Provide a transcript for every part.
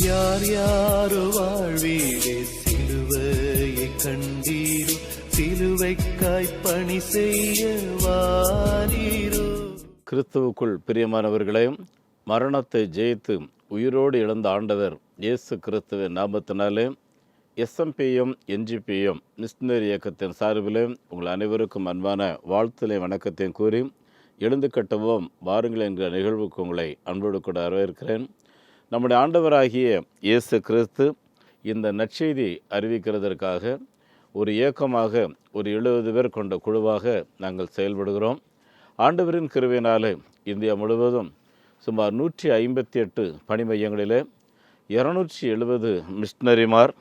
யார் யாரோ வாழ்வீரே சிலுவையை கண்டீரோ, சிலுவைக்காய் பணி செய்ய வாரீரோ. கிறிஸ்துவுக்குள் பிரியமானவர்களே, மரணத்தை ஜெயித்து உயிரோடு இழந்த ஆண்டவர் இயேசு கிறிஸ்துவின் நாமத்தினாலே எஸ்எம்பிஎம் என்ஜிபிஎம் மிஷனரி இயக்கத்தின் சார்பில் உங்கள் அனைவருக்கும் அன்பான வாழ்த்துலை வணக்கத்தையும் கூறி, எழுந்து கட்டுவோம் வாருங்கள் என்கிற நிகழ்வுக்கு உங்களை அன்போடு கூட வரவேற்கிறேன். நம்முடைய ஆண்டவராகிய இயேசு கிறிஸ்து இந்த நற்செய்தி அறிவிக்கிறதற்காக ஒரு இயக்கமாக ஒரு 70 பேர் கொண்ட குழுவாக நாங்கள் செயல்படுகிறோம். ஆண்டவரின் கிருபையினாலே இந்தியா முழுவதும் சுமார் 158 பணி மையங்களிலே 270 மிஷனரிமார்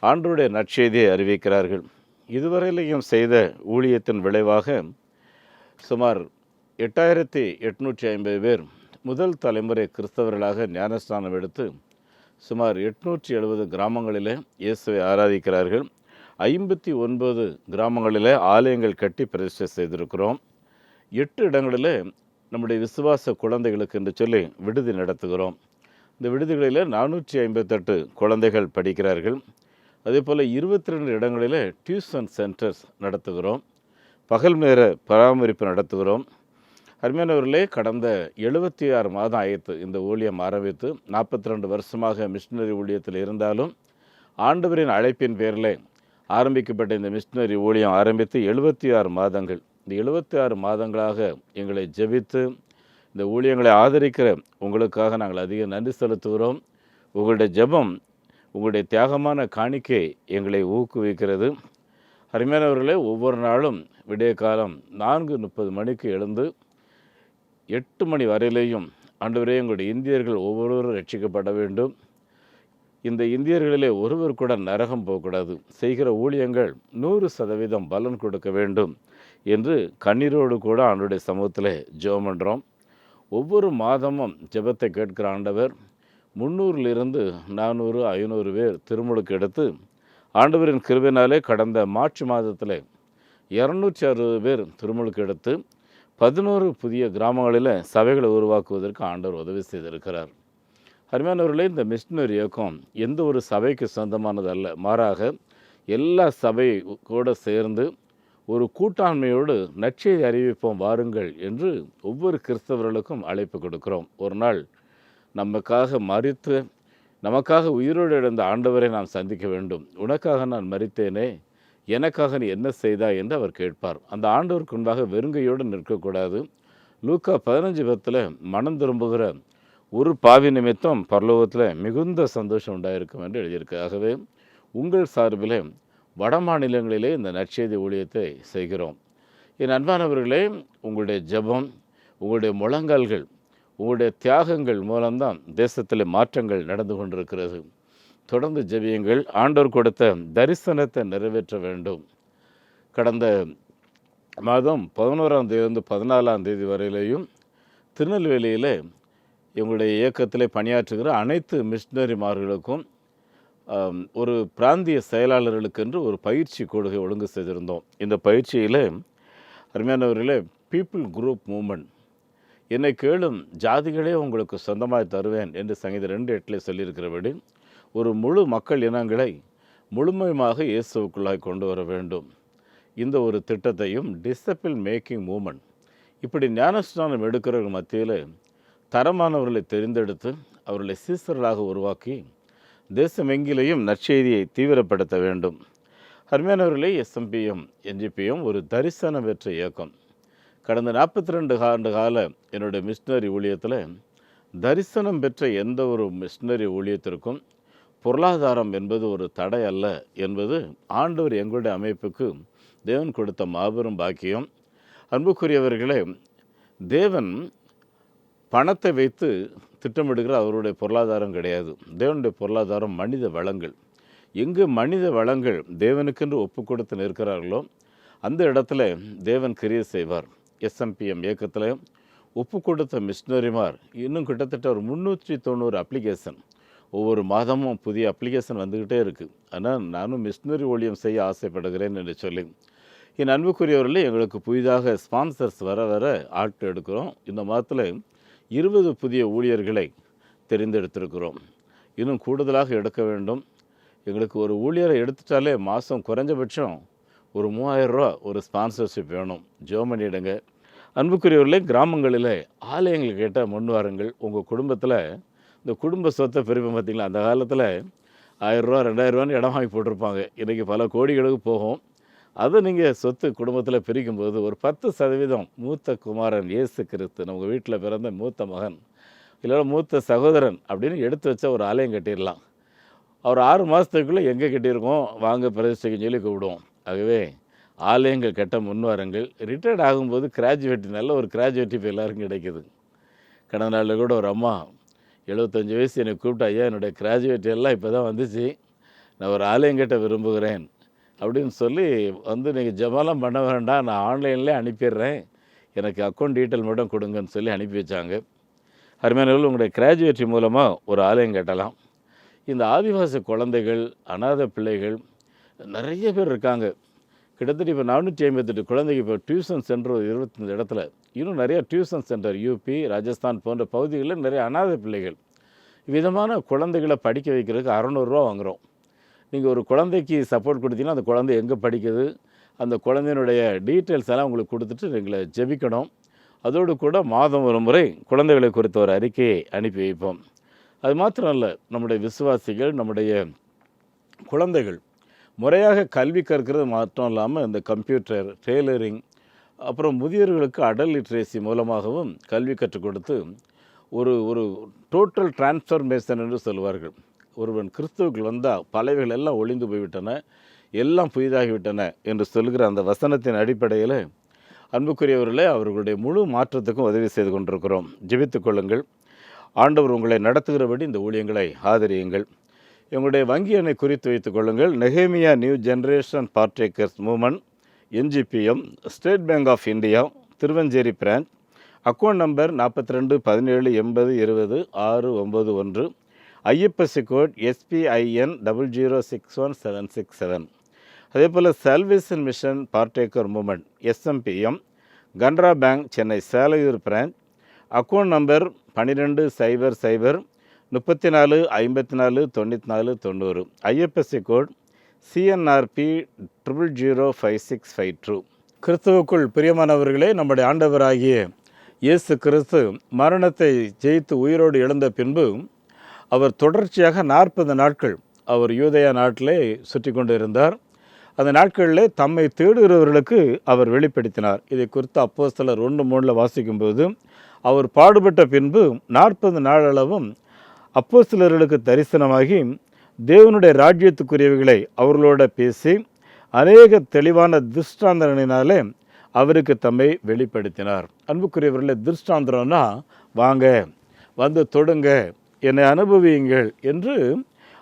ஆண்டவருடைய நற்செய்தியை அறிவிக்கிறார்கள். இதுவரையிலையும் செய்த ஊழியத்தின் விளைவாக சுமார் 8850 பேர் முதல் தலைமுறை கிறிஸ்தவர்களாக ஞானஸ்நானம் எடுத்து சுமார் 870 கிராமங்களிலே இயேசுவை ஆராதிக்கிறார்கள். 59 கிராமங்களிலே ஆலயங்கள் கட்டி பிரதிஷ்டை செய்திருக்கிறோம். 8 இடங்களிலே நம்முடைய விசுவாச குழந்தைகளுக்கு என்று சொல்லி விடுதி நடத்துகிறோம். இந்த விடுதிகளில் 458 குழந்தைகள் படிக்கிறார்கள். அதே போல் 22 இடங்களில் டியூஷன் சென்டர்ஸ் நடத்துகிறோம். பகல் நேர பராமரிப்பு நடத்துகிறோம். அருமையானவர்களே, கடந்த 76 மாதம் ஆயிடுத்து இந்த ஊழியம் ஆரம்பித்து. 42 வருஷமாக மிஷினரி ஊழியத்தில் இருந்தாலும் ஆண்டவரின் அழைப்பின் பேரில் ஆரம்பிக்கப்பட்ட இந்த மிஷினரி ஊழியம் ஆரம்பித்து 76 மாதங்கள். இந்த 76 மாதங்களாக எங்களை ஜெபித்து இந்த ஊழியங்களை ஆதரிக்கிற உங்களுக்காக நாங்கள் அதிக நன்றி செலுத்துகிறோம். உங்களுடைய ஜெபம், உங்களுடைய தியாகமான காணிக்கை எங்களை ஊக்குவிக்கிறது. அருமையானவர்களே, ஒவ்வொரு நாளும் விடிய காலம் 4:30 மணிக்கு எழுந்து 8 மணி வரையிலேயும் ஆண்டவரே, எங்களுடைய இந்தியர்கள் ஒவ்வொருவரும் ரட்சிக்கப்பட வேண்டும், இந்த இந்தியர்களிலே ஒருவர் கூட நரகம் போகக்கூடாது, செய்கிற ஊழியங்கள் 100% பலன் கொடுக்க வேண்டும் என்று கண்ணீரோடு கூட ஆண்டவருடைய சமூகத்தில் ஜெபம் பண்ணுறோம். ஒவ்வொரு மாதமும் ஜெபத்தை கேட்கிற ஆண்டவர் 300 400 500 பேர் திருமுழுக்கு எடுத்து ஆண்டவரின் கிருபையினாலே கடந்த மார்ச் மாதத்தில் 260 பேர் திருமுழுக்கு எடுத்து 11 புதிய கிராமங்களில் சபைகளை உருவாக்குவதற்கு ஆண்டவர் உதவி செய்திருக்கிறார். அருமையானவர்களே, இந்த மிஷனரி இயக்கம் எந்த ஒரு சபைக்கு சொந்தமானதல்ல, மாறாக எல்லா சபை கூட சேர்ந்து ஒரு கூட்டாண்மையோடு நற்செய்தி அறிவிப்போம் வாருங்கள் என்று ஒவ்வொரு கிறிஸ்தவர்களுக்கும் அழைப்பு கொடுக்கிறோம். ஒரு நாள் நமக்காக மரித்து நமக்காக உயிரோடு எழுந்த ஆண்டவரை நாம் சந்திக்க வேண்டும். உனக்காக நான் மரித்தேனே, எனக்காக நீ என்ன செய்தாய் என்று அவர் கேட்பார். அந்த ஆண்டவருக்கு முன்பாக வெறுங்கையோடு நிற்கக்கூடாது. லூக்கா 15:10 மனம் திரும்புகிற ஒரு பாவி நிமித்தம் பரலோகத்தில் மிகுந்த சந்தோஷம் உண்டாயிருக்கும் என்று எழுதியிருக்கு. ஆகவே உங்கள் சார்பில் வட மாநிலங்களிலே இந்த நற்செய்தி ஊழியத்தை செய்கிறோம். என் அன்பானவர்களே, உங்களுடைய ஜெபம், உங்களுடைய முழங்கால்கள், உங்களுடைய தியாகங்கள் மூலம்தான் தேசத்தில் மாற்றங்கள் நடந்து கொண்டிருக்கிறது. தொடர்ந்து ஜெபியுங்கள். ஆண்டவர் கொடுத்த தரிசனத்தை நிறைவேற்ற வேண்டும். கடந்த மாதம் 11ஆம் தேதியிலிருந்து 14ஆம் தேதி வரையிலேயும் திருநெல்வேலியில் எங்களுடைய இயக்கத்தில் பணியாற்றுகிற அனைத்து மிஷனரிமார்களுக்கும் ஒரு பிராந்திய செயலாளர்களுக்கென்று ஒரு பயிற்சி கொடுகை ஒழுங்கு செய்திருந்தோம். இந்த பயிற்சியில் அருமையானவர்களே, பீப்புள் குரூப் மூமெண்ட், என்னை கேளும் ஜாதிகளே உங்களுக்கு சொந்தமாக தருவேன் என்று சங்கீதம் 2:8 சொல்லியிருக்கிறபடி ஒரு முழு மக்கள் இனங்களை முழுமையாக இயேசுவுக்குள்ளாய் கொண்டு வர வேண்டும். இந்த ஒரு திட்டத்தையும் டிசிபிள் மேக்கிங் மூமெண்ட், இப்படி ஞானஸ்நானம் எடுக்கிறவர்கள் மத்தியில் தரமானவர்களை தெரிந்தெடுத்து அவர்களை சீசர்களாக உருவாக்கி தேசமெங்கிலையும் நற்செய்தியை தீவிரப்படுத்த வேண்டும். அருமையானவர்களே, எஸ்எம்பிஎம் என்ஜிபிஎம் ஒரு தரிசனம் பெற்ற இயக்கம். கடந்த 42 ஆண்டு கால என்னுடைய மிஷனரி ஊழியத்தில் தரிசனம் பெற்ற எந்த ஒரு மிஷனரி ஊழியத்திற்கும் பொருளாதாரம் என்பது ஒரு தடை அல்ல என்பது ஆண்டவர் எங்களுடைய அமைப்புக்கு தேவன் கொடுத்த மாபெரும் பாக்கியம். அன்புக்குரியவர்களே, தேவன் பணத்தை வைத்து திட்டமிடுகிற அவருடைய பொருளாதாரம் கிடையாது. தேவனுடைய பொருளாதாரம் மனித வளங்கள். எங்கு மனித வளங்கள் தேவனுக்கென்று ஒப்பு கொடுத்து நிற்கிறார்களோ அந்த இடத்துல தேவன் கிரியை செய்வார். எஸ்எம்பிஎம் இயக்கத்தில் ஒப்பு கொடுத்த மிஷனரிமார் இன்னும் கிட்டத்தட்ட ஒரு 390 அப்ளிகேஷன், ஒவ்வொரு மாதமும் புதிய அப்ளிகேஷன் வந்துக்கிட்டே இருக்குது. ஆனால் நானும் மிஷனரி ஊழியம் செய்ய ஆசைப்படுகிறேன் என்று சொல்லி என் அன்புக்குரியவர்களே, எங்களுக்கு புதிதாக ஸ்பான்சர்ஸ் வர வர ஆட்கள் எடுக்கிறோம். இந்த மாதத்தில் 20 புதிய ஊழியர்களை தெரிந்தெடுத்திருக்கிறோம். இன்னும் கூடுதலாக எடுக்க வேண்டும். எங்களுக்கு ஒரு ஊழியரை எடுத்துட்டாலே மாதம் குறைஞ்சபட்சம் ஒரு 3000 ரூபா ஒரு ஸ்பான்சர்ஷிப் வேணும். ஜெபம் பண்ணிடுங்க. அன்புக்குரியவர்களே, கிராமங்களிலே ஆலயங்கள் கேட்டால் முன் வாருங்கள். உங்கள் குடும்பத்தில் இந்த குடும்ப சொத்தை பிரிப்போம் பார்த்தீங்களா, அந்த காலத்தில் 1000 ரூபா 2000 ரூபான்னு இடம் வாங்கி போட்டிருப்பாங்க. இன்றைக்கி பல கோடிகளுக்கு போகும். அதை நீங்கள் சொத்து குடும்பத்தில் பிரிக்கும்போது ஒரு 10% மூத்த குமாரன் இயேசு கிறிஸ்து, நம்ம வீட்டில் பிறந்த மூத்த மகன் இல்லைன்னா மூத்த சகோதரன் அப்படின்னு எடுத்து வச்சா ஒரு ஆலயம் கட்டிடலாம். அவர் 6 மாதத்துக்குள்ளே எங்கே கட்டியிருக்கோம் வாங்க பிரதிஷ்டைக்குன்னு சொல்லி கூப்பிடுவோம். ஆகவே ஆலயங்கள் கட்ட முன்வாருங்கள். ரிட்டையர்ட் ஆகும்போது கிராஜுவேட்டி, நல்ல ஒரு கிராஜுவேட்டி இப்போ எல்லாருக்கும் கிடைக்குது. கடந்த நாளில் கூட ஒரு அம்மா 75 வயசு என்னை கூப்பிட்டு, ஐயா என்னுடைய கிராஜுவேட்டி எல்லாம் இப்போ தான் வந்துச்சு, நான் ஒரு ஆலயம் கட்ட விரும்புகிறேன் அப்படின்னு சொல்லி வந்து, நீங்கள் ஜெபம்லாம் பண்ண வேண்டாம், நான் ஆன்லைன்லேயே அனுப்பிடுறேன், எனக்கு அக்கௌண்ட் டீட்டெயில் மட்டும் கொடுங்கன்னு சொல்லி அனுப்பி வச்சாங்க. அருமையானவர்கள், உங்களுடைய கிராஜுவேட்டி மூலமாக ஒரு ஆலயம் கட்டலாம். இந்த ஆதிவாசி குழந்தைகள், அநாதை பிள்ளைகள் நிறைய பேர் இருக்காங்க. கிட்டத்தட்ட இப்போ 458 குழந்தைங்க இப்போ டியூஷன் சென்டர் 25 இடத்துல, இன்னும் நிறைய டியூஷன் சென்டர் யூபி, ராஜஸ்தான் போன்ற பகுதிகளில் நிறைய அநாதை பிள்ளைகள். விதமான குழந்தைகளை படிக்க வைக்கிறதுக்கு 600 ரூபா வாங்குகிறோம். நீங்கள் ஒரு குழந்தைக்கு சப்போர்ட் கொடுத்தீங்கன்னா அந்த குழந்தை எங்கே படிக்குது, அந்த குழந்தையினுடைய டீட்டெயில்ஸ் எல்லாம் உங்களுக்கு கொடுத்துட்டு எங்களை ஜெபிக்கணும். அதோடு கூட மாதம் ஒரு முறை குழந்தைகளை குறித்த ஒரு அறிக்கையை அனுப்பி வைப்போம். அது மாத்திரம் அல்ல, நம்முடைய விசுவாசிகள், நம்முடைய குழந்தைகள் முறையாக கல்வி கற்கிறது மட்டும் இல்லாமல் இந்த கம்ப்யூட்டர், டெய்லரிங், அப்புறம் முதியோர்களுக்கு அடல் லிட்ரேசி மூலமாகவும் கல்வி கற்றுக் கொடுத்து ஒரு ஒரு டோட்டல் டிரான்ஸ்ஃபர்மேஷன் என்று சொல்வார்கள். ஒருவன் கிறிஸ்துவுக்குள் வந்தால் பழையவைகள் எல்லாம் ஒளிந்து போய்விட்டன, எல்லாம் புதிதாகிவிட்டன என்று சொல்கிற அந்த வசனத்தின் அடிப்படையில் அன்புக்குரியவர்களே, அவர்களுடைய முழு மாற்றத்துக்கும் உதவி செய்து கொண்டிருக்கிறோம். ஜெபித்துக் கொள்ளுங்கள். ஆண்டவர் உங்களை நடத்துகிறபடி இந்த ஊழியங்களை ஆதரியுங்கள். எங்களுடைய வங்கி எண்ணை குறித்து வைத்துக் கொள்ளுங்கள். Nehemiah New Generation Partakers Movement, NGPM, State Bank of India, Thiruvanchery branch. Account number 42 17 80 20 691. IFSC code SPIN 0061767. அதே போல் Salvation Mission Partaker Movement SMPM, Canara Bank, Chennai Selaiyur branch. Account number 12 00 34 54 94 90. IFSC code CNRP 005652. கிறிஸ்துவுக்குள் பிரியமானவர்களே, நம்முடைய ஆண்டவராகிய இயேசு கிறிஸ்து மரணத்தை ஜெயித்து உயிரோடு எழுந்த பின்பு அவர் தொடர்ச்சியாக 40 நாட்கள் அவர் யூதேயா நாட்டிலே சுற்றி கொண்டு இருந்தார். அந்த நாட்களிலே தம்மை தேடுகிறவர்களுக்கு அவர் வெளிப்படுத்தினார். இதை குறித்து அப்போஸ்தலர் 1:3 வாசிக்கும்போது, அவர் பாடுபட்ட பின்பு 40 நாளளவும் அப்போஸ்தலர்களுக்கு தரிசனமாகி தேவனுடைய ராஜ்யத்துக்குரியவைகளை அவர்களோட பேசி அநேக தெளிவான திருஷ்டாந்தங்களினாலே அவருக்கு தம்மை வெளிப்படுத்தினார். அன்புக்குரியவர்களே, திருஷ்டாந்தரம்னா வாங்க வந்து தொடுங்க, என்னை அனுபவியுங்கள் என்று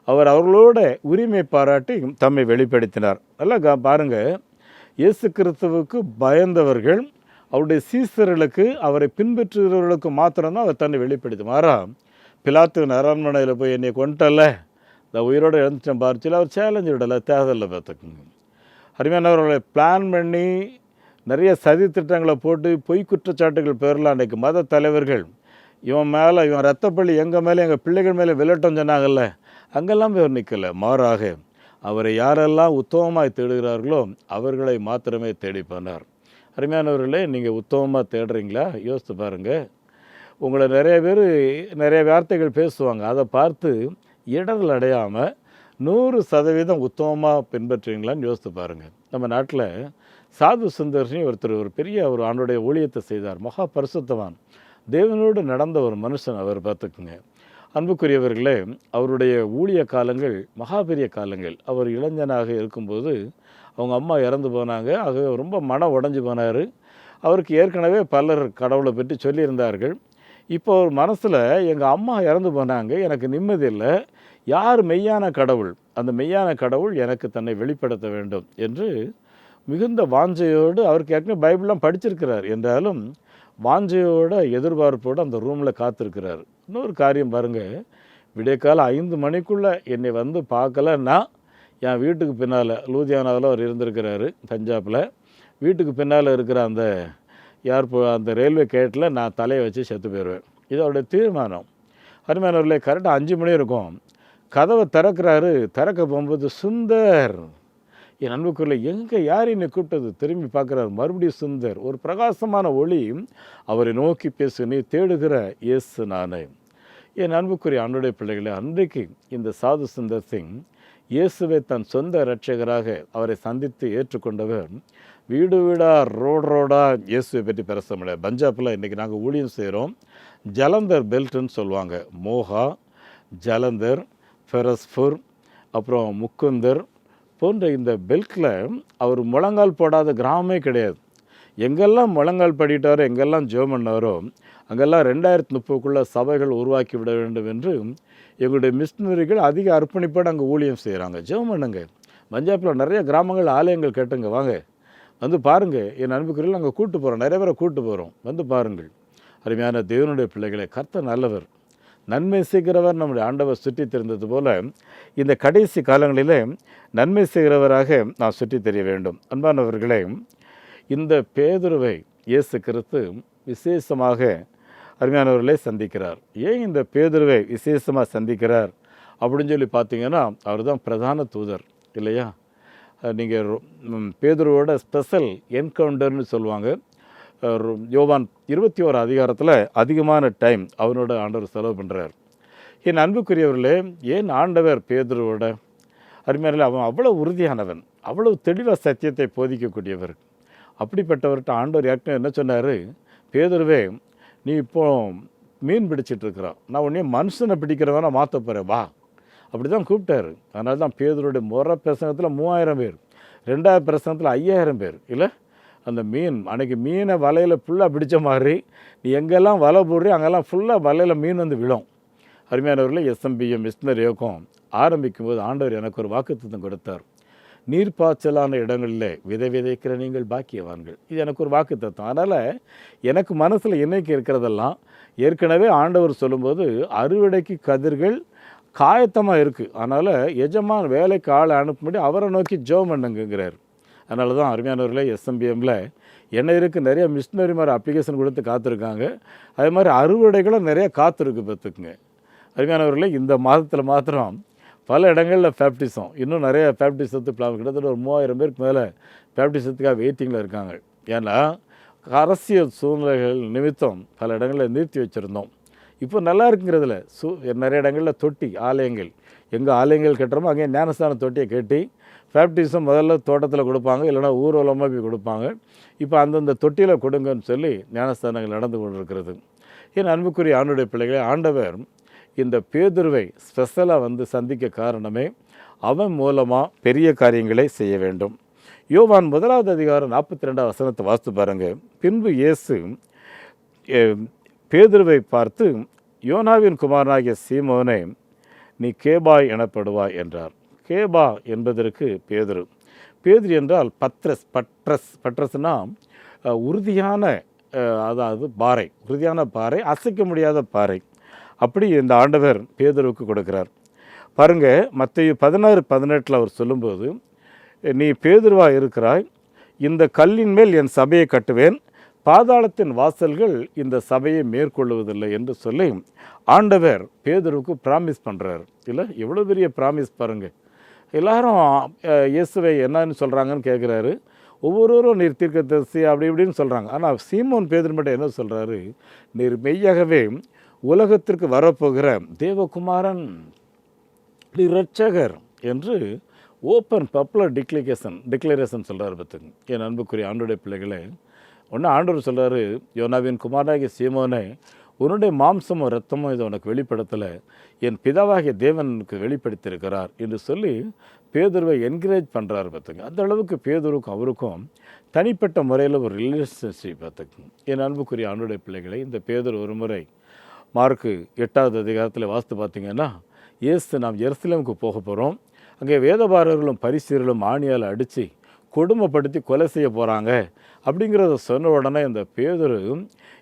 அவர் அவர்களோட உரிமை பாராட்டி தம்மை வெளிப்படுத்தினார். நல்லா பாருங்கள், இயேசு கிறிஸ்துவுக்கு பயந்தவர்கள், அவருடைய சீசர்களுக்கு, அவரை பின்பற்றுகிறவர்களுக்கு மாத்திரம்தான் அவர் தன்னை வெளிப்படுத்தினாரா. பிலாத்துவின் அரண்மனையில் போய் என்னை கொண்டல, இந்த உயிரோடு எழுந்துச்சேன் பார்த்துல அவர் சேலஞ்சு விடலை, தேவையில்லை பார்த்துக்குங்க. அருமையானவர்களை பிளான் பண்ணி நிறைய சதி திட்டங்களை போட்டு பொய் குற்றச்சாட்டுகள் பேரில் அன்றைக்கு மத தலைவர்கள் இவன் மேலே, இவன் ரத்தப்பள்ளி எங்கள் மேலே, எங்கள் பிள்ளைகள் மேலே விளட்டம் சொன்னாங்கல்ல, அங்கெல்லாம் போய் நிற்கலை. மாறாக அவரை யாரெல்லாம் உத்தமமாய் தேடுகிறார்களோ அவர்களை மாத்திரமே தேடி போனார். அருமையானவர்களே, நீங்கள் உத்தமமாக தேடுறீங்களா? யோசித்து பாருங்கள். உங்களை நிறைய பேர் நிறைய வார்த்தைகள் பேசுவாங்க, அதை பார்த்து இடர்கள் அடையாமல் 100% உத்தமமாக பின்பற்றுவீங்களான்னு யோசித்து பாருங்கள். நம்ம நாட்டில் சாது சுந்தர்னி ஒருத்தர் ஒரு பெரிய ஒரு ஆண்டுடைய ஊழியத்தை செய்தார். மகா பரிசுத்தவான், தேவனோடு நடந்த ஒரு மனுஷன் அவர். பார்த்துக்குங்க அன்புக்குரியவர்களே, அவருடைய ஊழிய காலங்கள் மகா பெரிய காலங்கள். அவர் இளைஞனாக இருக்கும்போது அவங்க அம்மா இறந்து போனாங்க. ஆகவே ரொம்ப மன உடைஞ்சு போனார். அவருக்கு ஏற்கனவே பலர் கடவுளை பற்றி சொல்லியிருந்தார்கள். இப்போ ஒரு மனசில் எங்கள் அம்மா இறந்து போனாங்க, எனக்கு நிம்மதி இல்லை, யார் மெய்யான கடவுள், அந்த மெய்யான கடவுள் எனக்கு தன்னை வெளிப்படுத்த வேண்டும் என்று மிகுந்த வாஞ்சையோடு, அவருக்கு ஏற்கனவே பைபிள்லாம் படிச்சிருக்கிறார் என்றாலும் வாஞ்சையோட எதிர்பார்ப்போடு அந்த ரூமில் காத்திருக்கிறார். இன்னொரு காரியம் பாருங்கள், விடியற்காலம் 5 மணிக்குள்ளே என்னை வந்து பார்க்கலன்னா என் வீட்டுக்கு பின்னால், லூதியானாவில் அவர் இருந்திருக்கிறாரு பஞ்சாபில், வீட்டுக்கு பின்னால் இருக்கிற அந்த அந்த ரயில்வே கேட்டில் நான் தலையை வச்சு செத்து போயிடுவேன். இது அவருடைய தீர்மானம். அருமையானவர்களே, கரெக்டாக 5 மணி இருக்கும். கதவை திறக்கிறாரு. திறக்க போகும்போது சுந்தர், என் அன்புக்குள்ள எங்கே யார் என்னை கூப்பிட்டது? திரும்பி பார்க்குறாரு, மறுபடியும் சுந்தர். ஒரு பிரகாசமான ஒளி அவரை நோக்கி பேசு, நீ தேடுகிற இயேசு நானே. என் அன்புக்குரிய ஆண்டவருடைய பிள்ளைகளே, அன்றைக்கு இந்த சாது சுந்தர் சிங் இயேசுவை தன் சொந்த இரட்சகராக அவரை சந்தித்து ஏற்றுக்கொண்டவர். வீடு வீடாக ரோடாக இயேசுவை பற்றி பேச முடியாது. பஞ்சாபில் இன்றைக்கி நாங்கள் ஊழியம் செய்கிறோம். ஜலந்தர் பெல்ட்டுன்னு சொல்லுவாங்க. மோகா, ஜலந்தர், ஃபெரஸ்பூர், அப்புறம் முக்குந்தர் போன்ற இந்த பெல்ட்டில் அவர் முழங்கால் போடாத கிராமமே கிடையாது. எங்கெல்லாம் முழங்கால் படிட்டாரோ, எங்கெல்லாம் ஜெபம் பண்ணாரோ, அங்கெல்லாம் 2030க்குள்ளே சபைகள் உருவாக்கி விட வேண்டும் என்று எங்களுடைய மிஷினரிகள் அதிக அர்ப்பணிப்போடு அங்கே ஊழியம் செய்கிறாங்க. ஜெபம் பண்ணுங்க. பஞ்சாபில் நிறைய கிராமங்கள் ஆலயங்கள் கேட்டுங்க, வாங்க வந்து பாருங்கள். என் அன்புக்குரியல் அங்கே கூட்டு போகிறோம், நிறைய பேரை கூட்டு போகிறோம், வந்து பாருங்கள். அருமையான தேவனுடைய பிள்ளைகளை, கர்த்தர் நல்லவர், நன்மை செய்கிறவர். நம்முடைய ஆண்டவர் சுற்றி தெரிந்தது போல இந்த கடைசி காலங்களிலே நன்மை செய்கிறவராக நாம் சுற்றி தெரிய வேண்டும். அன்பானவர்களே, இந்த பேதுருவை இயேசு கிறிஸ்து விசேஷமாக அருமையானவர்களை சந்திக்கிறார். ஏன் இந்த பேதுருவை விசேஷமாக சந்திக்கிறார் அப்படின்னு சொல்லி பார்த்தீங்கன்னா, அவர் தான் பிரதான தூதர் இல்லையா? நீங்கள் பேதுருவோட ஸ்பெஷல் என்கவுண்டர்னு சொல்லுவாங்க. யோவான் 21 அதிகாரத்தில் அதிகமான டைம் அவனோட ஆண்டவர் செலவு பண்ணுறார். என் அன்புக்குரியவர்களே, ஏன் ஆண்டவர் பேதுருவோட அருமையான, அவன் அவ்வளோ உறுதியானவன், அவ்வளோ தெளிவாக சத்தியத்தை போதிக்கக்கூடியவர். அப்படிப்பட்டவர்கிட்ட ஆண்டவர் ஏற்கனவே என்ன சொன்னார்? பேதுருவே, நீ இப்போ மீன் பிடிச்சிட்ருக்கிறான், நான் உடனே மனுஷனை பிடிக்கிறவனை மாற்ற போகிறேன், வா. அப்படி தான் கூப்பிட்டாரு. அதனால தான் பேதுருடைய முறை பிரசங்கத்தில் 3000 பேர், 2வது பிரசங்கத்தில் 5000 பேர் இல்லை. அந்த மீன் அன்றைக்கி மீனை வலையில் ஃபுல்லாக பிடிச்ச மாதிரி நீ எங்கெல்லாம் வலை போடுறீ அங்கெல்லாம் ஃபுல்லாக வலையில் மீன் வந்து விழும். அருமையானவர்களே, எஸ்எம்பிஎம் மிஷினரி இயக்கம் ஆரம்பிக்கும் போது ஆண்டவர் எனக்கு ஒரு வாக்குத்தத்தம் கொடுத்தார். நீர்ப்பாய்ச்சலான இடங்களில் விதைக்கிற நீங்கள் பாக்கியவான்கள். இது எனக்கு ஒரு வாக்குத்தத்தம். அதனால் எனக்கு மனசில் என்னைக்கு இருக்கிறதெல்லாம் ஏற்கனவே ஆண்டவர் சொல்லும்போது அறுவடைக்கு கதிர்கள் காயத்தமாக இருக்குது. அதனால் எஜமான வேலைக்கு ஆளை அனுப்பும்படி அவரை நோக்கி ஜெபம் பண்ணுங்கிறார். அதனால தான் அருமையானவர்களே, எஸ்எம்பிஎம்மில் என்ன இருக்குது, நிறைய மிஷினரி மாதிரி அப்ளிகேஷன் கொடுத்து காத்திருக்காங்க. அதே மாதிரி அறுவடைகளும் நிறைய காத்திருக்கு பார்த்துக்குங்க. அருமையானவர்களே, இந்த மாதத்தில் மாத்திரம் பல இடங்களில் பேப்டிசம், இன்னும் நிறைய பேப்டிசத்துக்கு பிளான், கிட்டத்தட்ட ஒரு 3000 பேருக்கு மேலே பேப்டிசத்துக்காக வெயிட்டிங்கில் இருக்காங்க. ஏன்னா அரசியல் சூழ்நிலைகள் நிமித்தம் பல இடங்களில் நிறுத்தி வச்சுருந்தோம். இப்போ நல்லா இருக்குங்கிறதுல நிறைய இடங்களில் தொட்டி ஆலயங்கள், எங்கே ஆலயங்கள் கட்டுறோமோ அங்கே ஞானஸ்தான தொட்டியை கட்டி பேப்டிசம் முதல்ல தோட்டத்தில் கொடுப்பாங்க, இல்லைனா ஊர்வலமாக போய் கொடுப்பாங்க. இப்போ அந்தந்த தொட்டியில் கொடுங்கன்னு சொல்லி ஞானஸ்தானங்கள் நடந்து கொண்டு இருக்கிறது. என் அன்புக்குரிய ஆண்டுடைய பிள்ளைகளே, ஆண்டவர் இந்த பேதுருவை ஸ்பெஷலாக வந்து சந்திக்க காரணமே அவன் மூலமாக பெரிய காரியங்களை செய்ய வேண்டும். யோவான் 1வது அதிகாரம் 42வது வசனத்தை வாசித்து பாருங்கள். பின்பு இயேசு பேதுருவை பார்த்து, யோனாவின் குமாரனாகிய சீமோனே, நீ கேபாய் எனப்படுவாய் என்றார். கேபா என்பதற்கு பேதுரு. பேதுரு என்றால் பட்ரஸ்னா உறுதியான, அதாவது பாறை, உறுதியான பாறை, அசைக்க முடியாத பாறை. அப்படி இந்த ஆண்டவர் பேதுருவுக்கு கொடுக்கிறார். பாருங்கள், மத்தேயு 16:18 அவர் சொல்லும்போது, நீ பேதுருவாக இருக்கிறாய், இந்த கல்லின் மேல் என் சபையை கட்டுவேன், பாதாளத்தின் வாசல்கள் இந்த சபையை மேற்கொள்வதில்லை என்று சொல்லி ஆண்டவர் பேதுருவுக்கு ப்ராமிஸ் பண்ணுறார். இல்லை, எவ்வளோ பெரிய ப்ராமிஸ் பாருங்கள். எல்லாரும் இயேசுவை என்னன்னு சொல்கிறாங்கன்னு கேட்குறாரு. ஒவ்வொருவரும் நீர் தீர்க்கதரிசி அப்படி இப்படின்னு சொல்கிறாங்க. ஆனால் சீமோன் பேதுரு மட்டும் என்ன சொல்கிறாரு? நீர் மெய்யாகவே உலகத்திற்கு வரப்போகிற தேவகுமாரன், இரட்சகர் என்று ஓப்பன் பப்ளர் டிக்ளரேஷன் சொல்கிறார். பார்த்துங்க என் அன்புக்குரிய ஆண்டோடைய பிள்ளைகளே, ஒன்று ஆண்டவர் சொல்கிறாரு, யோனாவின் குமாரனாகிய சீமோனே, உன்னுடைய மாம்சமும் இரத்தமும் இதை உனக்கு வெளிப்படுத்தலை, என் பிதாவாகிய தேவனுக்கு வெளிப்படுத்தியிருக்கிறார் என்று சொல்லி பேதுருவை என்கரேஜ் பண்ணுறாரு. பார்த்துங்க அந்த அளவுக்கு பேதுருக்கும் அவருக்கும் தனிப்பட்ட முறையில் ஒரு ரிலேஷன்ஷிப். பார்த்துங்க என் அன்புக்குரிய ஆண்டோடைய பிள்ளைகளை, இந்த பேதுரு ஒரு முறை மார்க்கு 8வது அதிகாரத்தில் வாசித்து பார்த்தீங்கன்னா, இயேசு நாம் எருசலேமுக்கு போக போகிறோம், அங்கே வேதபாரர்களும் பரிசேயர்களும் ஆணியால் அடித்து கொடுமைப்படுத்தி கொலை செய்ய போகிறாங்க அப்படிங்கிறத சொன்ன உடனே இந்த பேதுரு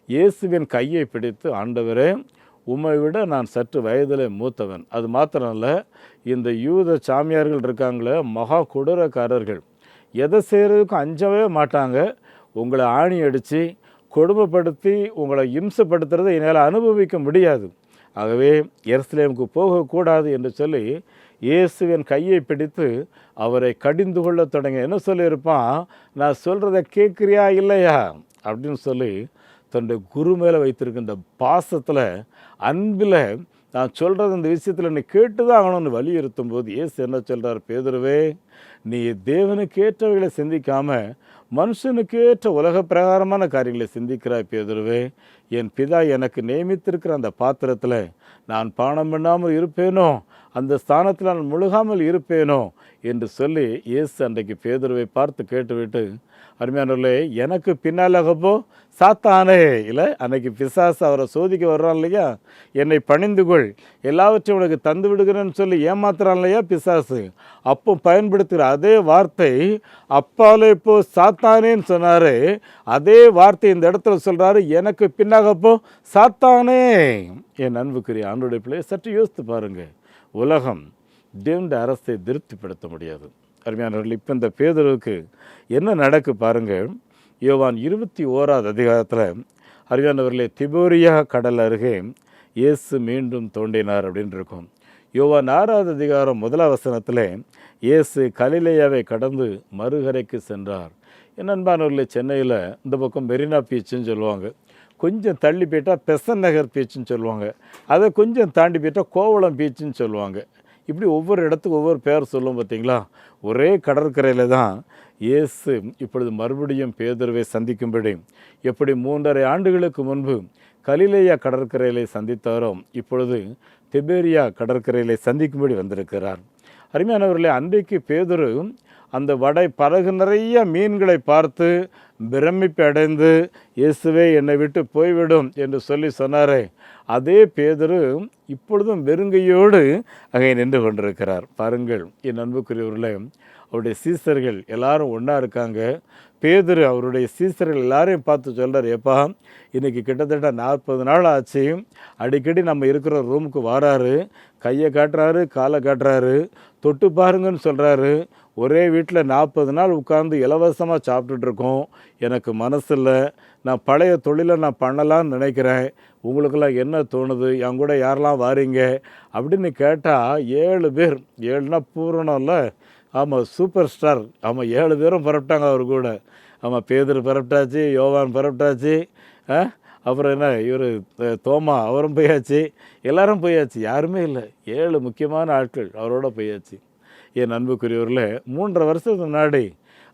இயேசுவின் கையை பிடித்து, ஆண்டவரே, உம்மை விட நான் சற்று வயதில் மூத்தவன், அது மாத்திரம் இல்லை, இந்த யூத சாமியார்கள் இருக்காங்களே, மகா கொடூரக்காரர்கள், எதை செய்கிறதுக்கும் அஞ்சவே மாட்டாங்க, உங்களை ஆணி அடித்து கொடுமைப்படுத்தி உங்களை இம்சப்படுத்துறதை என்னால் அனுபவிக்க முடியாது, ஆகவே எருசலேமுக்கு போகக்கூடாது என்று சொல்லி இயேசுவின் கையை பிடித்து அவரை கடிந்து கொள்ள தொடங்க. என்ன சொல்லியிருப்பான், நான் சொல்கிறத கேட்குறியா இல்லையா அப்படின்னு சொல்லி தன்னுடைய குரு மேலே வைத்திருக்கின்ற பாசத்தில், அன்பில், நான் சொல்கிறது இந்த விஷயத்தில் நீ கேட்டு தான் ஆகணும்னு வலியுறுத்தும் போது இயேசு என்ன சொல்கிறார், பேதுருவே, நீ தேவனுக்கு ஏற்றவைகளை சிந்திக்காமல் மனுஷனுக்கு ஏற்ற உலக பிரகாரமான காரியங்களை சிந்திக்கிறாய் பேதுருவே. என் பிதா எனக்கு நியமித்திருக்கிற அந்த பாத்திரத்தில் நான் பானம் பண்ணாமல் இருப்பேனோ, அந்த ஸ்தானத்தில் நான் முழுகாமல் இருப்பேனோ என்று சொல்லி இயேசு அன்றைக்கு பேதுருவை பார்த்து கேட்டுவிட்டு, அருமையானவர்களே, எனக்கு பின்னாலகப்போ சாத்தானே இல்லை, அன்னைக்கு பிசாசு அவரை சோதிக்க வர்றான் இல்லையா, என்னை பணிந்துகொள், எல்லாவற்றையும் உனக்கு தந்து விடுகிறேன்னு சொல்லி ஏமாத்துறான் இல்லையா பிசாசு, அப்போ பயன்படுத்துகிற அதே வார்த்தை அப்பாலே போ சாத்தானேன்னு சொன்னார். அதே வார்த்தை இந்த இடத்துல சொல்கிறாரு, எனக்கு பின்னாகப்போ சாத்தானே. என் அன்புக்குரிய ஆண்டோடைய பிள்ளையை சற்று யோசித்து பாருங்கள். உலகம் தேவனுடைய அரசை திருப்திப்படுத்த முடியாது. அருமையானவர்கள், இப்போ இந்த பேதுருவுக்கு என்ன நடக்கு பாருங்கள். யோவான் 21வது அதிகாரத்தில் அருமையானவர்களே, திபேரியா கடல் அருகே இயேசு மீண்டும் தோன்றினார் அப்படின்னு இருக்கும். யோவான் 6வது அதிகாரம் 1 வசனத்தில் இயேசு கலிலேயாவை கடந்து மறுகரைக்கு சென்றார். என் அன்பானவர்களே, சென்னையில் இந்த பக்கம் மெரினா பீச்சுன்னு சொல்லுவாங்க, கொஞ்சம் தள்ளி போயிட்டால் பெசன் நகர் பீச்சுன்னு சொல்லுவாங்க, அதை கொஞ்சம் தாண்டி போயிட்டால் கோவளம் பீச்சுன்னு சொல்லுவாங்க. இப்படி ஒவ்வொரு இடத்துக்கு ஒவ்வொரு பேர் சொல்லுவோம் பார்த்தீங்களா. ஒரே கடற்கரையில் தான் இயேசு இப்பொழுது மறுபடியும் பேதுருவை சந்திக்கும்படி, எப்படி 3½ ஆண்டுகளுக்கு முன்பு கலிலேயா கடற்கரையிலே சந்தித்தாரோ, இப்பொழுது திபேரியா கடற்கரையிலே சந்திக்கும்படி வந்திருக்கிறார். அருமையானவர்களே, அன்றைக்கு பேதுரு அந்த படகு நிறைய மீன்களை பார்த்து பிரமிப்பு அடைந்து, இயேசுவே என்னை விட்டு போய்விடும் என்று சொல்லி சொன்னாரே, அதே பேதுரு இப்பொழுதும் வெறுங்கையோடு அங்கே நின்று கொண்டிருக்கிறார். பாருங்கள் என் அன்புக்குரியவர்களே, அவருடைய சீசர்கள் எல்லாரும் ஒன்றா இருக்காங்க. பேதுரு அவருடைய சீசர்கள் எல்லாரையும் பார்த்து சொல்கிறார், ஏப்பா, இன்றைக்கி கிட்டத்தட்ட 40 நாள் ஆச்சு, அடிக்கடி நம்ம இருக்கிற ரூமுக்கு வராரு, கையை காட்டுறாரு, காலை காட்டுறாரு, தொட்டு பாருங்கன்னு சொல்கிறாரு. ஒரே வீட்டில் 40 நாள் உட்கார்ந்து இலவசமாக சாப்பிட்டுட்ருக்கோம். எனக்கு மனசு இல்லை, நான் பழைய தொழிலை நான் பண்ணலான்னு நினைக்கிறேன். உங்களுக்கெல்லாம் என்ன தோணுது, என் கூட யாரெல்லாம் வாரீங்க அப்படின்னு கேட்டால் 7 பேர், 7னா பூரணம் இல்லை, ஆமாம் சூப்பர் ஸ்டார், ஆமாம் 7 பேரும் பரப்பிட்டாங்க அவர் கூட. ஆமாம், பேதுரு பரப்பிட்டாச்சு, யோவான் பரப்பிட்டாச்சு, அப்புறம் என்ன இவர் தோமா அவரும் போயாச்சு, எல்லாரும் போயாச்சு, யாருமே இல்லை. 7 முக்கியமான ஆட்கள் அவரோட போயாச்சு. என் அன்புக்குரியவர்களே, 3½ வருஷத்துக்கு முன்னாடி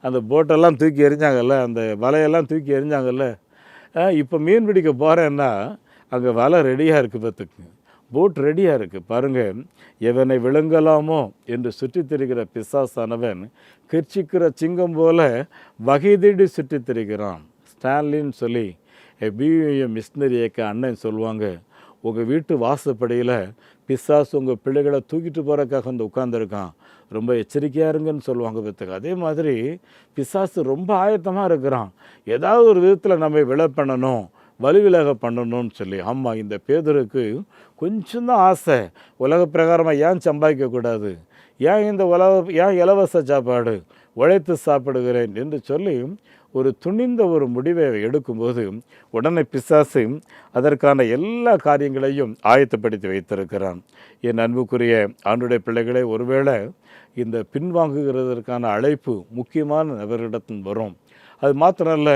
அந்த போட்டெல்லாம் தூக்கி எறிஞ்சாங்கல்ல, அந்த வலையெல்லாம் தூக்கி எறிஞ்சாங்கல்ல, இப்போ மீன் பிடிக்க போகிறேன்னா அங்கே வலை ரெடியாக இருக்குது, பார்த்துக்கு போட் ரெடியாக இருக்குது. பாருங்கள், எவனை விழுங்கலாமோ என்று சுற்றித் திரிகிற பிசாசானவன் கிர்ச்சிக்கிற சிங்கம் போல வகை தேடி சுற்றித் திரிகிறான். ஸ்டான்லின்னு சொல்லி பியூஎம் மிஷினரி இயக்க அண்ணன் சொல்லுவாங்க, உங்கள் வீட்டு வாசப்படியில் பிசாசு உங்கள் பிள்ளைகளை தூக்கிட்டு போகிறதுக்காக வந்து உட்காந்துருக்கான், ரொம்ப எச்சரிக்கையாக இருங்கன்னு சொல்லுவாங்க பார்த்துக்க. அதே மாதிரி பிசாசு ரொம்ப ஆயத்தமாக இருக்கிறான், ஏதாவது ஒரு விதத்தில் நம்ம விலை பண்ணணும், வலுவிலக பண்ணணும்னு சொல்லி. ஆமாம், இந்த பேதுருக்கு கொஞ்சம் தான் ஆசை, உலக பிரகாரமாக ஏன் சம்பாதிக்கக்கூடாது, ஏன் இந்த ஏன் இலவச சாப்பாடு, உழைத்து சாப்பிடுகிறேன் என்று சொல்லி ஒரு துணிந்த ஒரு முடிவை எடுக்கும்போது உடனே பிசாசு அதற்கான எல்லா காரியங்களையும் ஆயத்தப்படுத்தி வைத்திருக்கிறான். என் அன்புக்குரிய ஆண்டுடைய பிள்ளைகளை, ஒருவேளை இந்த பின்வாங்குகிறதற்கான அழைப்பு முக்கியமான நபரிடத்தில் வரும். அது மாத்திரமல்ல,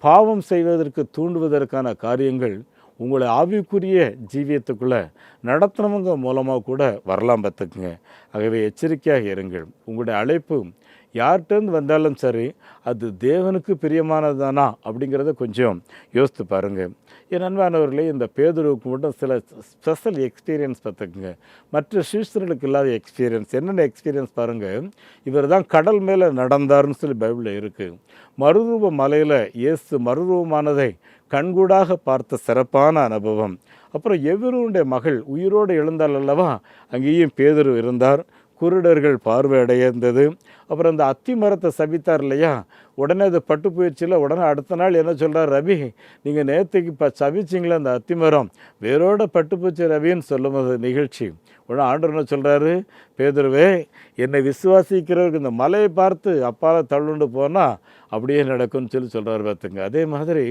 பாவம் செய்வதற்கு தூண்டுவதற்கான காரியங்கள் உங்களை ஆவிக்குரிய ஜீவியத்துக்குள்ளே நடத்துனவங்க மூலமாக கூட வரலாம் பார்த்துக்குங்க. ஆகவே எச்சரிக்கையாக இருங்கள். உங்களுடைய அழைப்பு யார்கிட்டேருந்து வந்தாலும் சரி, அது தேவனுக்கு பிரியமானதானா அப்படிங்கிறத கொஞ்சம் யோசித்து பாருங்கள். என் அன்பானவர்களே, இந்த பேதுருவுக்கு மட்டும் சில ஸ்பெஷல் எக்ஸ்பீரியன்ஸ் பார்த்துக்குங்க, மற்ற சீஷர்களுக்கு இல்லாத எக்ஸ்பீரியன்ஸ். என்னென்ன எக்ஸ்பீரியன்ஸ் பாருங்கள். இவர் தான் கடல் மேலே நடந்தார்னு சொல்லி பைபிளில் இருக்குது. மறுரூப மலையில் இயேசு மறுரூபமானதை கண்கூடாக பார்த்த சிறப்பான அனுபவம். அப்புறம் எவருடைய மகள் உயிரோடு எழுந்தால் அல்லவா, அங்கேயும் பேதுரு இருந்தார். குருடர்கள் பார்வை அடைந்தது. அப்புறம் அந்த அத்தி மரத்தை சபித்தார் இல்லையா, உடனே அது பட்டு போயிடுச்சுல, உடனே அடுத்த நாள் என்ன சொல்கிறார், ரவி நீங்கள் நேற்றுக்கு சபிச்சிங்களே அந்த அத்தி மரம் வேரோட பட்டு போச்சு ரவின்னு சொல்லும்போது நிகழ்ச்சி. உடனே ஆண்டவர் என்ன சொல்கிறாரு, பேதுருவே, என்னை விசுவாசிக்கிறவருக்கு இந்த மலையை பார்த்து அப்பால் தள்ளுண்டு போனால் அப்படியே நடக்கும்னு சொல்லி சொல்கிறார் பார்த்துங்க. அதே மாதிரி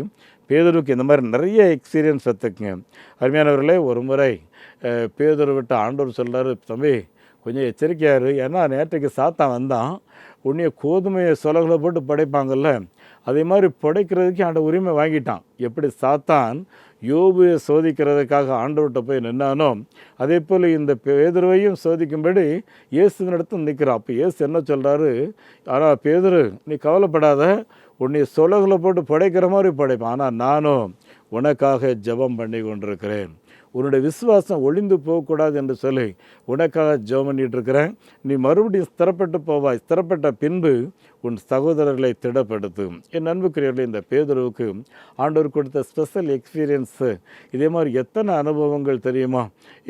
பேதுருக்கு இந்த மாதிரி நிறைய எக்ஸ்பீரியன்ஸ் பார்த்துக்குங்க. அருமையானவர்களே, ஒரு முறை பேதுரு விட்டு ஆண்டவர் சொல்கிறாரு, தம்பி கொஞ்சம் எச்சரிக்கையாக இரு, ஏன்னா நேற்றைக்கு சாத்தான் வந்தான், உன்னைய கோதுமையை சொலகளை போட்டு படைப்பாங்கல்ல, அதே மாதிரி படைக்கிறதுக்கு ஆண்ட உரிமை வாங்கிட்டான். எப்படி சாத்தான் யோபுவை சோதிக்கிறதுக்காக ஆண்டவர்கிட்ட போய் நின்னானோ, அதே போல் இந்த பேதுருவையும் சோதிக்கும்படி இயேசுவினிடத்தில் நிற்கிறான். அப்போ இயேசு என்ன சொல்கிறாரு, ஆனால் பேதுரு நீ கவலைப்படாத, உன்னை சொலகளை போட்டு படைக்கிற மாதிரி படைப்பான், ஆனால் நானும் உனக்காக ஜெபம் பண்ணி கொண்டிருக்கிறேன், உன்னுடைய விசுவாசம் ஒளிந்து போகக்கூடாது என்று சொல்லி உனக்காக ஜெபம் பண்ணிட்டு இருக்கிறேன், நீ மறுபடியும் ஸ்திரப்பட்டு போவாய், ஸ்திரப்பட்ட பின்பு உன் சகோதரர்களை திடப்படுத்தும். என் அன்புக்குரியவர்களே, இந்த பேதுருவுக்கு ஆண்டவர் கொடுத்த ஸ்பெஷல் எக்ஸ்பீரியன்ஸு இதே மாதிரி எத்தனை அனுபவங்கள் தெரியுமா?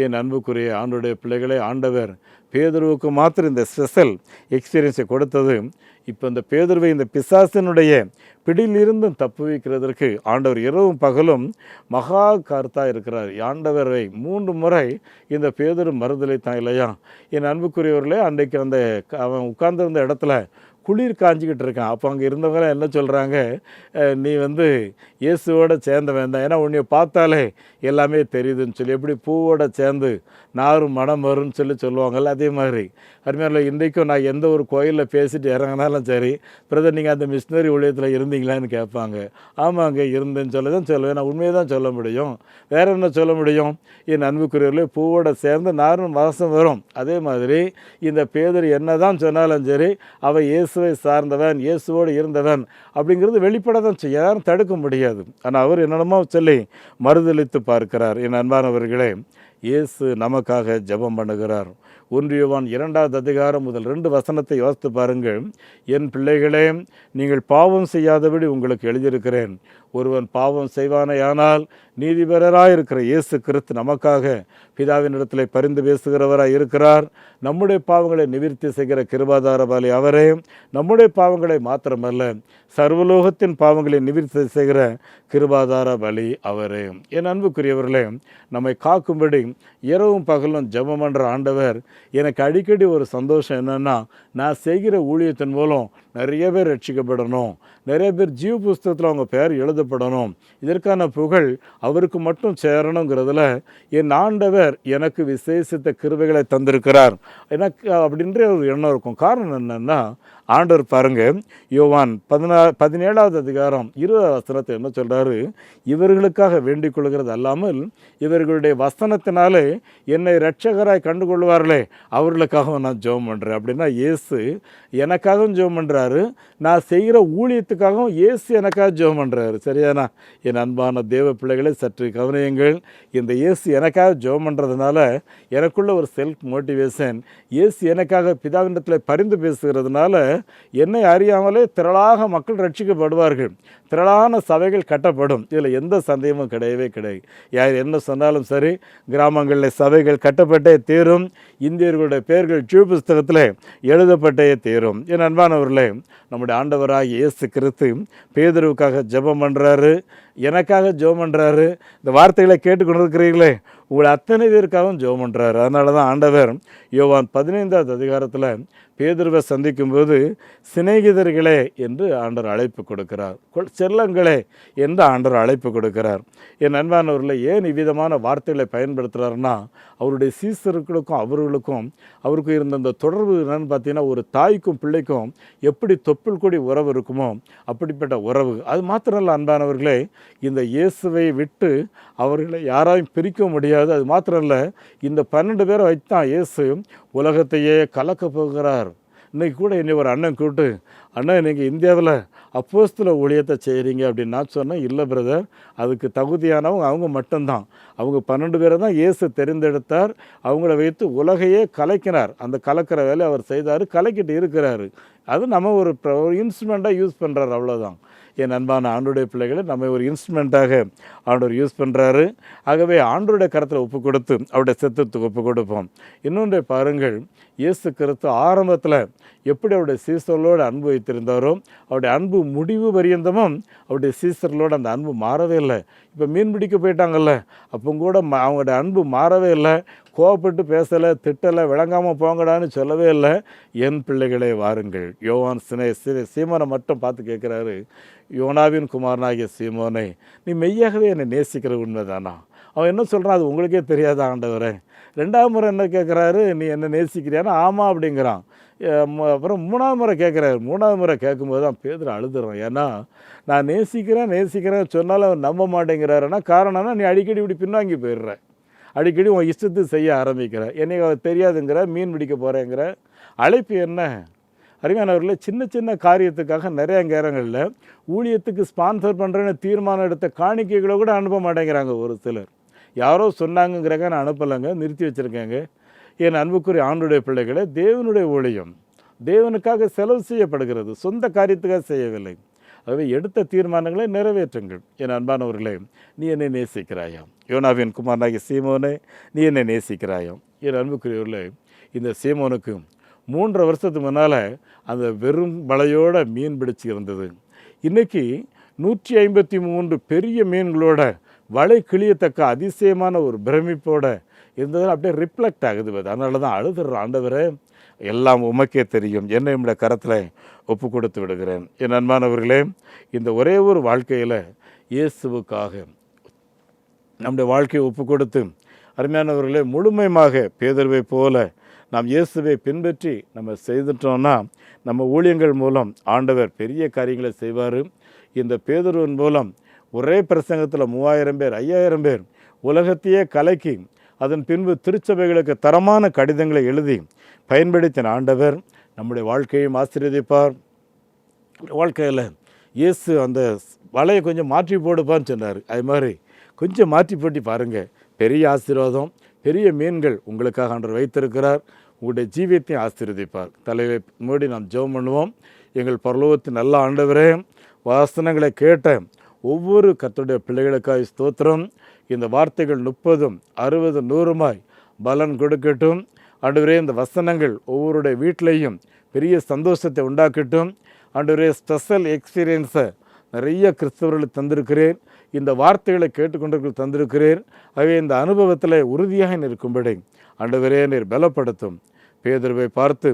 என் அன்புக்குரிய ஆண்டவருடைய பிள்ளைகளே, ஆண்டவர் பேதுருவுக்கு மாத்திரம் இந்த ஸ்பெஷல் எக்ஸ்பீரியன்ஸை கொடுத்தது இப்போ இந்த பேதுருவை இந்த பிசாசினுடைய பிடியிலிருந்தும் தப்பு வைக்கிறதற்கு ஆண்டவர் இரவும் பகலும் மகா கருத்தாக இருக்கிறார். ஆண்டவரை 3 முறை இந்த பேதுரு மறுதலித்தான் இல்லையா? என் அன்புக்குரியவர்களே, அன்றைக்கு அந்த அவன் உட்கார்ந்திருந்த இடத்துல குளிர் காஞ்சிக்கிட்டு இருக்கான். அப்போ அங்கே இருந்தவங்களாம் என்ன சொல்கிறாங்க, நீ இயேசுவோட சேர்ந்தவன் தான், ஏன்னா உன்னை பார்த்தாலே எல்லாமே தெரியுதுன்னு சொல்லி, எப்படி பூவோட சேர்ந்து நாரும் மனம் வரும்னு சொல்லுவாங்கள்ல, அதே மாதிரி அருமையாக இன்றைக்கும் நான் எந்த ஒரு கோயிலில் பேசிட்டு இறங்கினாலும் சரி, பிரதர் நீங்கள் அந்த மிஷினரி ஊழியத்தில் இருந்தீங்களான்னு கேட்பாங்க. ஆமாங்க இருந்தேன்னு சொல்ல தான் சொல்லுவேன், நான் உண்மையை தான் சொல்ல முடியும், வேற என்ன சொல்ல முடியும்? என் அன்புக்குரியவர்களே, பூவோட சேர்ந்து நாரும் வாசம் வரும். அதே மாதிரி இந்த பேதுரு என்ன தான் சொன்னாலும் சரி, அவன் இயேசுவை சார்ந்தவன், இயேசுவோடு இருந்தவன் அப்படிங்கிறது வெளிப்பட தான் செய்ய, யாரும் தடுக்க முடியாது. ஆனால் அவர் என்னென்னமோ சொல்லி மறுதலித்து பார்க்கிறார். என் அன்பானவர்களே, இயேசு நமக்காக ஜெபம் பண்ணுகிறார். 1 யோவான் 2வது அதிகாரம் முதல் 2 வசனத்தை யோசித்து பாருங்கள். என் பிள்ளைகளே, நீங்கள் பாவம் செய்யாதபடி உங்களுக்கு எழுதியிருக்கிறேன். ஒருவன் பாவம் செய்வானேயானால் நீதிபரராயிருக்கிற இயேசு கிறிஸ்து நமக்காக பிதாவினிடத்தில் பரிந்து பேசுகிறவராய் இருக்கிறார். நம்முடைய பாவங்களை நிவர்த்தி செய்கிற கிருபாதார பலி அவரே. நம்முடைய பாவங்களை மாத்திரமல்ல, சர்வலோகத்தின் பாவங்களை நிவர்த்தி செய்கிற கிருபாதார பலி அவரே. என் அன்புக்குரியவர்களே, நம்மை காக்கும்படி இரவும் பகலும் ஜெபம் பண்ணுற ஆண்டவர், எனக்கு அடிக்கடி ஒரு சந்தோஷம் என்னென்னா, நான் செய்கிற ஊழியத்தின் மூலம் நிறைய பேர் ரட்சிக்கப்படணும், நிறைய பேர் ஜீவ புஸ்தகத்தில் அவங்க பெயர் எழுதப்படணும், இதற்கான புகழ் அவருக்கு மட்டும் சேரணுங்கிறதுல என் ஆண்டவர் எனக்கு விசேஷித்த கிருபைகளை தந்திருக்கிறார் எனக்கு அப்படின்ற ஒரு எண்ணம் இருக்கும். காரணம் என்னென்னா, ஆண்டவர் பாருங்க, யோவான் 17வது அதிகாரம் 20வது வசனத்தை என்ன சொல்கிறாரு, இவர்களுக்காக வேண்டிக் கொள்கிறது அல்லாமல் இவர்களுடைய வசனத்தினாலே என்னை இரட்சகராய் கண்டுகொள்வார்களே அவர்களுக்காகவும் நான் ஜெபம் பண்ணுறேன். அப்படின்னா இயேசு எனக்காகவும் ஜெபம் பண்ணுறாரு, நான் செய்கிற ஊழியத்துக்காகவும் இயேசு எனக்காக ஜெபம் பண்ணுறாரு. சரியானா? என் அன்பான தேவ பிள்ளைகளை சற்று கவனியுங்கள். இந்த இயேசு எனக்காக ஜெபம் பண்ணுறதுனால எனக்குள்ள ஒரு செல்ஃப் மோட்டிவேஷன், இயேசு எனக்காக பிதாவினிடத்தில் பரிந்து பேசுகிறதுனால என்னை அறியாமலே திரளாக மக்கள் ரட்சிக்கப்படுவார்கள், திரளான சபைகள் கட்டப்படும். இதில் எந்த சந்தேகமும் கிடையவே கிடையாது. யார் என்ன சொன்னாலும் சரி, கிராமங்களில் சபைகள் கட்டப்பட்டே தீரும், இந்தியர்களுடைய பெயர்கள் ஜீவ புஸ்தகத்தில் எழுதப்பட்டே தீரும். என் அன்பானவர்களே, நம்முடைய ஆண்டவராகிய இயேசு கிறிஸ்து பேதுருவுக்காக ஜெபம் பண்ணுறாரு, எனக்காக ஜெபம் பண்ணுறாரு. இந்த வார்த்தைகளை கேட்டுக்கொண்டு இருக்கிறீங்களே, உங்களை அத்தனை பேருக்காகவும் ஜெபம் பண்ணுறாரு. அதனால தான் ஆண்டவர் யோவான் 15வது அதிகாரத்தில் பேதுருவை சந்திக்கும்போது சிநேகிதர்களே என்று ஆண்டவர் அழைப்பு கொடுக்கிறார், செல்லங்களே என்று ஆண்டவர் அழைப்பு கொடுக்கிறார். என் அன்பானவர்களை ஏன் இவ்விதமான வார்த்தைகளை பயன்படுத்துகிறாருன்னா, அவருடைய சீசர்களுக்கும் அவருக்கும் இருந்த அந்த தொடர்பு என்னன்னு பார்த்தீங்கன்னா, ஒரு தாய்க்கும் பிள்ளைக்கும் எப்படி தொப்புள் கொடி உறவு இருக்குமோ அப்படிப்பட்ட உறவு. அது மாத்திரமல்ல அன்பானவர்களே, இந்த இயேசுவை விட்டு அவர்களை யாராலும் பிரிக்க முடியாது. அது மாத்திரம் இல்லை, இந்த 12 பேரை வைத்தான் இயேசு உலகத்தையே கலக்க போகிறார். இன்றைக்கி கூட என்னை ஒரு அண்ணன் கூப்பிட்டு, அண்ணன் நீங்கள் இந்தியாவில் அப்போஸ்தல ஊழியத்தை செய்கிறீங்க அப்படின்னு நான் சொன்னேன். இல்லை பிரதர், அதுக்கு தகுதியானவங்க அவங்க மட்டும்தான். அவங்க 12 பேரை தான் இயேசு தெரிந்தெடுத்தார், அவங்கள வைத்து உலகையே கலைக்கினார். அந்த கலக்கிற வேலை அவர் செய்தார், கலக்கிட்டு இருக்கிறாரு. அது நம்ம ஒரு இன்ஸ்ட்ருமெண்ட்டாக யூஸ் பண்ணுறாரு, அவ்வளோதான். என் அன்பான ஆண்டோடைய பிள்ளைகளை நம்ம ஒரு இன்ஸ்ட்ருமெண்ட்டாக ஆண்டவர் யூஸ் பண்ணுறாரு. ஆகவே ஆண்டோடைய கரத்தில் ஒப்பு கொடுத்து அவருடைய சித்தத்துக்கு ஒப்பு கொடுப்போம். இன்னொன்றை பாருங்கள், இயேசு கிறிஸ்து ஆரம்பத்தில் எப்படி அவருடைய சீசர்களோடு அன்பு வைத்திருந்தாரோ, அவருடைய அன்பு முடிவு பரியந்தமும் அவருடைய சீசர்களோடு அந்த அன்பு மாறவே இல்லை. இப்போ மீன் பிடிக்க போயிட்டாங்கல்ல, அப்போ கூட அவங்களுடைய அன்பு மாறவே இல்லை. கோவப்பட்டு பேசலை, திட்டலை, விளங்காமல் போங்கடான்னு சொல்லவே இல்லை. என் பிள்ளைகளே வாருங்கள். யோவான் சீமோனை மட்டும் பார்த்து கேட்குறாரு, யோனாவின் குமாரனாகிய சீமோனை, நீ மெய்யாகவே என்னை நேசிக்கிற உண்மைதானா? அவன் என்ன சொல்கிறான், அது உங்களுக்கே தெரியாத ஆண்டவரே. 2வது முறை என்ன கேட்குறாரு, நீ என்ன நேசிக்கிறியானா ஆமாம் அப்படிங்கிறான். அப்புறம் 3வது முறை கேட்குறாரு. 3வது முறை கேட்கும்போது தான் பேதுரு அழுதுறான். ஏன்னா நான் நேசிக்கிறேன் சொன்னாலும் அவர் நம்ப மாட்டேங்கிறாருன்னா காரணம்னா, நீ அடிக்கடி இப்படி பின்வாங்கி போயிடுற, அடிக்கடி உன் இஷ்டத்துக்கு செய்ய ஆரம்பிக்கிற, என்னை தெரியாதுங்கிற, மீன் பிடிக்க போகிறேங்கிற. அழைப்பு என்ன? அருமையானவர்களே, சின்ன சின்ன காரியத்துக்காக நிறைய நேரங்களில் ஊழியத்துக்கு ஸ்பான்சர் பண்ணுறேன்னு தீர்மானம் எடுத்த காணிக்கைகளை கூட அனுப்ப மாட்டேங்கிறாங்க ஒரு சிலர். யாரோ சொன்னாங்கங்கிறக்க நான் அனுப்பலைங்க, நிறுத்தி வச்சுருக்கேங்க. என் அன்புக்குரிய ஆண்டுடைய பிள்ளைகளை, தேவனுடைய ஊழியம் தேவனுக்காக செலவு செய்யப்படுகிறது, சொந்த காரியத்துக்காக செய்யவில்லை. ஆகவே எடுத்த தீர்மானங்களை நிறைவேற்றுங்கள். என் அன்பானவர்களே, நீ என்னை நேசிக்கிறாயா? யோனாவின் குமாரனாகிய சீமோனே, நீ என்னை நேசிக்கிறாயா? என் அன்புக்குரியவர்களே, இந்த சீமோனுக்கு 3 வருஷத்துக்கு முன்னால் அந்த வெறும் வலையோட மீன் பிடிச்சி இருந்தது. இன்றைக்கி 153 பெரிய மீன்களோட வலை கிளியத்தக்க அதிசயமான ஒரு பிரமிப்போட இருந்ததில் அப்படியே ரிஃப்ளெக்ட் ஆகுது. அதனால தான் அழுதுற, ஆண்டவரே எல்லாம் உமக்கே தெரியும், என்னை நம்முடைய கரத்தில் ஒப்பு கொடுத்து விடுகிறேன். என் அன்பானவர்களே, இந்த ஒரே ஒரு வாழ்க்கையில் இயேசுவுக்காக நம்முடைய வாழ்க்கையை ஒப்பு கொடுத்து, அருமையானவர்களே, முழுமையாக பேதுருவை போல நாம் இயேசுவை பின்பற்றி நம்ம செய்துட்டோம்னா நம்ம ஊழியங்கள் மூலம் ஆண்டவர் பெரிய காரியங்களை செய்வார். இந்த பேதுருவின் மூலம் ஒரே பிரசங்கத்தில் 3000 பேர் 5000 பேர் உலகத்தையே கலக்கி அதன் பின்பு திருச்சபைகளுக்கு தரமான கடிதங்களை எழுதி பயன்படுத்தின ஆண்டவர் நம்முடைய வாழ்க்கையும் ஆசீர்வதிப்பார். வாழ்க்கையில் இயேசு அந்த வலையை கொஞ்சம் மாற்றி போடுப்பான்னு சொன்னார். அது மாதிரி கொஞ்சம் மாற்றி போட்டி பாருங்கள், பெரிய ஆசீர்வாதம், பெரிய மீன்கள் உங்களுக்காக ஆண்டவர் வைத்திருக்கிறார். உங்களுடைய ஜீவியத்தையும் ஆசீர்வதிப்பார். தலையை மூடி நாம் ஜெபம் பண்ணுவோம். எங்கள் பரலோகத்தின் நல்ல ஆண்டவரே, வசனங்களை கேட்ட ஒவ்வொரு கர்த்தருடைய பிள்ளைகளுக்காக ஸ்தோத்திரம். இந்த வார்த்தைகள் 30, 60, 100 பலன் கொடுக்கட்டும். ஆண்டவரே, இந்த வசனங்கள் ஒவ்வொருடைய வீட்டிலையும் பெரிய சந்தோஷத்தை உண்டாக்கட்டும். ஆண்டவரே, ஸ்பெஷல் எக்ஸ்பீரியன்ஸை நிறைய கிறிஸ்தவர்களுக்கு தந்திருக்கிறேன். இந்த வார்த்தைகளை கேட்டுக்கொண்டிருக்க தந்திருக்கிறேன். ஆகவே இந்த அனுபவத்தில் உறுதியாக இருக்கும்படி ஆண்டவரே நீர் பலப்படுத்தும். பேதுருவை பார்த்து,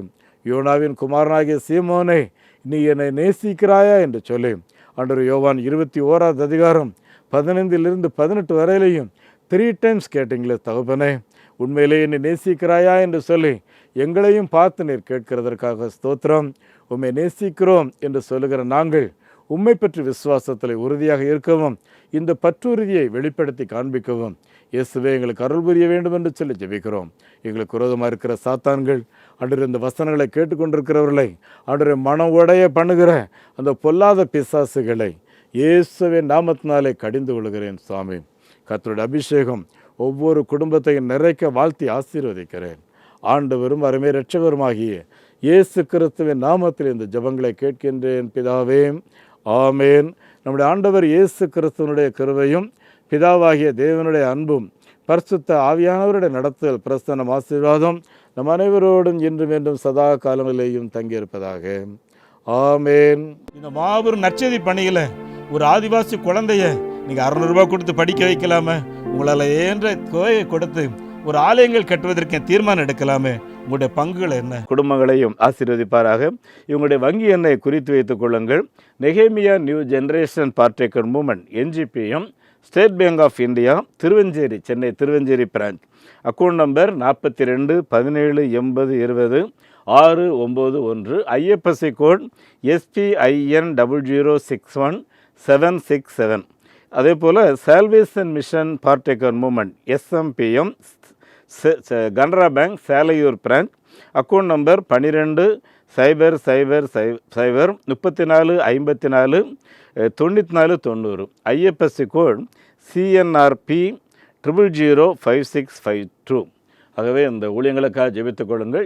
யோனாவின் குமாரனாகிய சீமோனே, நீ என்னை நேசிக்கிறாயா என்று சொல்லி ஆண்டவர் யோவான் 21வது அதிகாரம் 15 - 18 வரையிலையும் 3 டைம்ஸ் கேட்டீங்களே தகப்பனே, உண்மையிலே என்னை நேசிக்கிறாயா என்று சொல்லி எங்களையும் பார்த்து நீர் கேட்கிறதற்காக ஸ்தோத்திரம். உம்மை நேசிக்கிறோம் என்று சொல்லுகிற நாங்கள் உம்மை பற்றி விசுவாசத்தில் உறுதியாக இருக்கவும், இந்த பற்றுறுதியை வெளிப்படுத்தி காண்பிக்கவும் இயேசுவே எங்களுக்கு அருள் புரிய வேண்டும் என்று சொல்லி ஜெபிக்கிறோம். எங்களுக்கு விரோதமாக இருக்கிற சாத்தான்கள், ஆண்டவர் இந்த வசனங்களை கேட்டுக்கொண்டிருக்கிறவர்களை, ஆண்டவர் மனம் உடைய பண்ணுகிற அந்த பொல்லாத பிசாசுகளை இயேசுவின் நாமத்தினாலே கடிந்து கொள்கிறேன். சுவாமி, கர்த்தருடைய அபிஷேகம் ஒவ்வொரு குடும்பத்தையும் நிறைக்க வாழ்த்தி ஆசீர்வதிக்கிறேன். ஆண்டவரும் அருமை இரட்சகருமாகிய இயேசு கிறிஸ்துவின் நாமத்தில் இந்த ஜெபங்களை கேட்கின்றேன் பிதாவே, ஆமேன். நம்முடைய ஆண்டவர் இயேசு கிறிஸ்துவனுடைய கிருபையும் பிதாவாகிய தேவனுடைய அன்பும் பரிசுத்த ஆவியானவருடைய நடத்தல் பிரசன்னம் ஆசீர்வாதம் நம் அனைவரோடும் இன்றும் என்றும் சதா காலங்களிலேயும் தங்கியிருப்பதாக. ஆமேன். இந்த மாபெரும் நற்செய்தி பணியில் ஒரு ஆதிவாசி குழந்தைய நீங்கள் 600 ரூபாய் கொடுத்து படிக்க வைக்கலாமே, உங்களால் ஏன்ற கோயை கொடுத்து ஒரு ஆலயங்கள் கட்டுவதற்கு தீர்மானம் எடுக்கலாமே, உங்களுடைய பங்குகள் என்ன? குடும்பங்களையும் ஆசீர்வதிப்பாராக. இவங்களுடைய வங்கி எண்ணை குறித்து வைத்துக் கொள்ளுங்கள். நெகேமியா New Generation Partaker Movement NGPM, State Bank of India, Thiruvanchery, Chennai Thiruvanchery branch. Account number 42 17 80 20 691. IFSC code SPIN 0061 767. அதே போல் Salvation Mission Partaker Movement SMPM, Canara Bank Selaiyur branch. Account number 12 000 0 34 54 94 90. IFSC code CNRP 0005652. ஆகவே இந்த ஊழியங்களுக்காக ஜெபித்துக் கொள்ளுங்கள்.